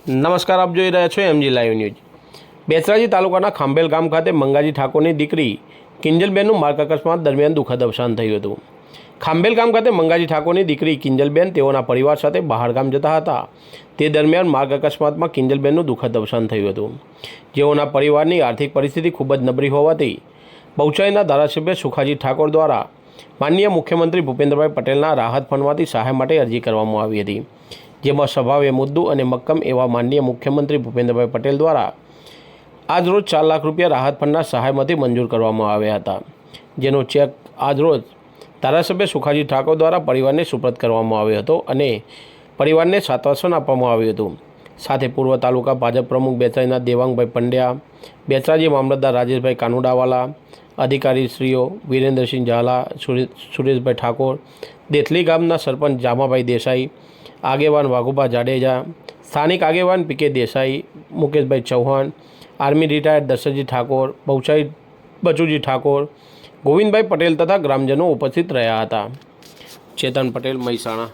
નમસ્કાર, આપ જોઈ રહ્યા છો એમજી લાઈવ ન્યૂઝ। બેચરાજી તાલુકાના ખાંભેલ ગામ ખાતે મંગાજી ઠાકોરની દીકરી કિંજલબેનનું માર્ગ અકસ્માત દરમિયાન દુઃખદ અવસાન થયું હતું। ખાંભેલ ગામ ખાતે મંગાજી ઠાકોરની દીકરી કિંજલબેન તેઓના પરિવાર સાથે બહાર ગામ જતા હતા। તે દરમિયાન માર્ગ અકસ્માતમાં કિંજલબેનનું દુઃખદ અવસાન થયું હતું। જેઓના પરિવારની આર્થિક પરિસ્થિતિ ખૂબ જ નબળી હોવાથી બહુચરાજીના ધારાસભ્ય સુખાજી ઠાકોર દ્વારા માનનીય મુખ્યમંત્રી ભૂપેન્દ્રભાઈ પટેલના રાહત ફંડમાંથી સહાય માટે અરજી કરવામાં આવી હતી। જેમાં સ્વભાવે મુદ્દુ અને મક્કમ એવા માનનીય મુખ્યમંત્રી ભૂપેન્દ્રભાઈ પટેલ દ્વારા આજરોજ 4 લાખ રૂપિયા રાહત ફંડના સહાયમાંથી મંજૂર કરવામાં આવ્યા હતા। જેનો ચેક આજરોજ ધારાસભ્ય સુખાજી ઠાકોર દ્વારા પરિવારને સુપરત કરવામાં આવ્યો હતો અને પરિવારને સાંત્વન આપવામાં આવ્યું હતું। સાથે પૂર્વ તાલુકા ભાજપ પ્રમુખ બેચરાજીના દેવાંગભાઈ પંડ્યા, બેચરાજી મામલતદાર રાજેશભાઈ કાનુડાવાલા, અધિકારીશ્રીઓ વિરેન્દ્રસિંહ ઝાલા, સુરેશભાઈ ઠાકોર, દેથલી ગામના સરપંચ જામાભાઈ દેસાઈ, આગેવાન વાઘુભા જાડેજા, સ્થાનિક આગેવાન પીકે દેસાઈ, મુકેશભાઈ ચૌહાણ, આર્મી રિટાયર્ડ દશરથજી ઠાકોર, બહુચરાજી બચુજી ઠાકોર, ગોવિંદભાઈ પટેલ તથા ગ્રામજનો ઉપસ્થિત રહ્યા હતા। ચેતન પટેલ, મહેસાણા।